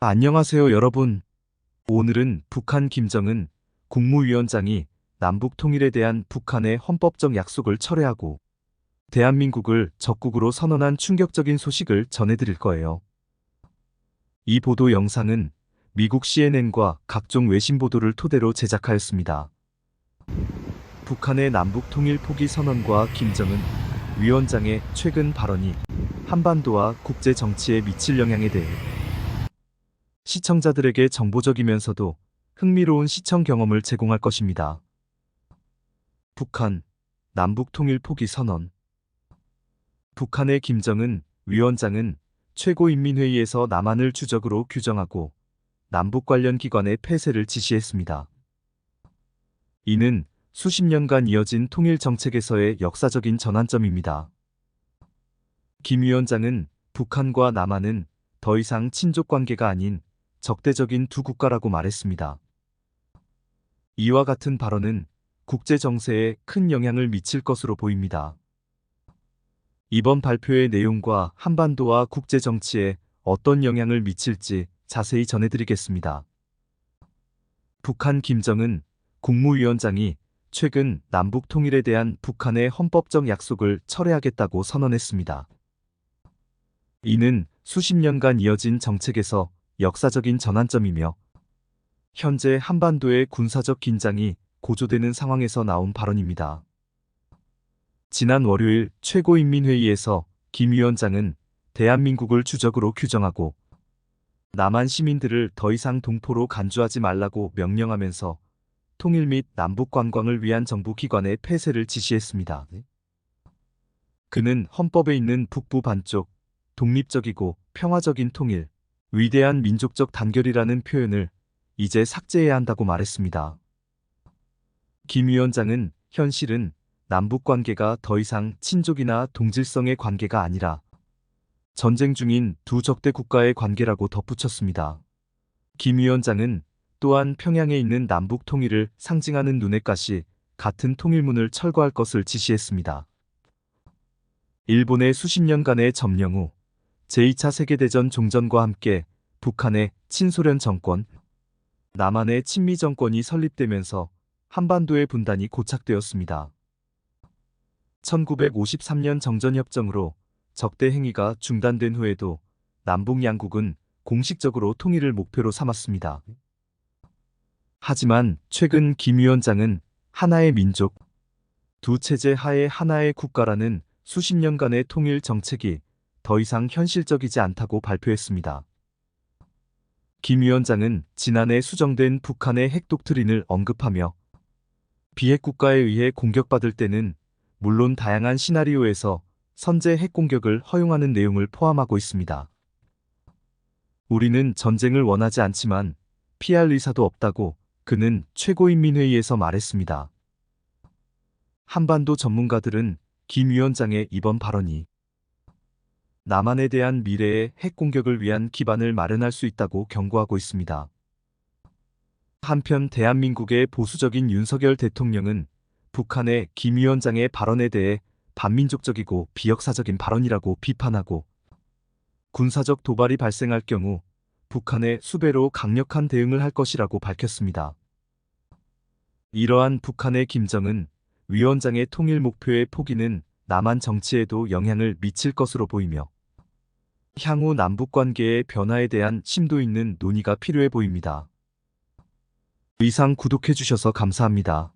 안녕하세요, 여러분. 오늘은 북한 김정은 국무위원장이 남북 통일에 대한 북한의 헌법적 약속을 철회하고 대한민국을 적국으로 선언한 충격적인 소식을 전해드릴 거예요. 이 보도 영상은 미국 CNN과 각종 외신 보도를 토대로 제작하였습니다. 북한의 남북 통일 포기 선언과 김정은 위원장의 최근 발언이 한반도와 국제 정치에 미칠 영향에 대해 시청자들에게 정보적이면서도 흥미로운 시청 경험을 제공할 것입니다. 북한, 남북 통일 포기 선언. 북한의 김정은 위원장은 최고인민회의에서 남한을 주적으로 규정하고 남북 관련 기관의 폐쇄를 지시했습니다. 이는 수십 년간 이어진 통일 정책에서의 역사적인 전환점입니다. 김 위원장은 북한과 남한은 더 이상 친족 관계가 아닌 적대적인 두 국가라고 말했습니다. 이와 같은 발언은 국제 정세에 큰 영향을 미칠 것으로 보입니다. 이번 발표의 내용과 한반도와 국제 정치에 어떤 영향을 미칠지 자세히 전해드리겠습니다. 북한 김정은 국무위원장이 최근 남북 통일에 대한 북한의 헌법적 약속을 철회하겠다고 선언했습니다. 이는 수십 년간 이어진 정책에서 역사적인 전환점이며 현재 한반도의 군사적 긴장이 고조되는 상황에서 나온 발언입니다. 지난 월요일 최고인민회의에서 김 위원장은 대한민국을 주적으로 규정하고 남한 시민들을 더 이상 동포로 간주하지 말라고 명령하면서 통일 및 남북 관광을 위한 정부 기관의 폐쇄를 지시했습니다. 그는 헌법에 있는 북부 반쪽, 독립적이고 평화적인 통일, 위대한 민족적 단결이라는 표현을 이제 삭제해야 한다고 말했습니다. 김 위원장은 현실은 남북 관계가 더 이상 친족이나 동질성의 관계가 아니라 전쟁 중인 두 적대 국가의 관계라고 덧붙였습니다. 김 위원장은 또한 평양에 있는 남북 통일을 상징하는 눈엣가시 같은 통일문을 철거할 것을 지시했습니다. 일본의 수십 년간의 점령 후 제2차 세계대전 종전과 함께 북한의 친소련 정권, 남한의 친미 정권이 설립되면서 한반도의 분단이 고착되었습니다. 1953년 정전협정으로 적대 행위가 중단된 후에도 남북 양국은 공식적으로 통일을 목표로 삼았습니다. 하지만 최근 김 위원장은 하나의 민족, 두 체제 하에 하나의 국가라는 수십 년간의 통일 정책이 더 이상 현실적이지 않다고 발표했습니다. 김 위원장은 지난해 수정된 북한의 핵 독트린을 언급하며 비핵 국가에 의해 공격받을 때는 물론 다양한 시나리오에서 선제 핵 공격을 허용하는 내용을 포함하고 있습니다. 우리는 전쟁을 원하지 않지만 피할 의사도 없다고 그는 최고인민회의에서 말했습니다. 한반도 전문가들은 김 위원장의 이번 발언이 남한에 대한 미래의 핵 공격을 위한 기반을 마련할 수 있다고 경고하고 있습니다. 한편 대한민국의 보수적인 윤석열 대통령은 북한의 김 위원장의 발언에 대해 반민족적이고 비역사적인 발언이라고 비판하고 군사적 도발이 발생할 경우 북한에 수배로 강력한 대응을 할 것이라고 밝혔습니다. 이러한 북한의 김정은 위원장의 통일 목표의 포기는 남한 정치에도 영향을 미칠 것으로 보이며 향후 남북관계의 변화에 대한 심도 있는 논의가 필요해 보입니다. 이상 구독해 주셔서 감사합니다.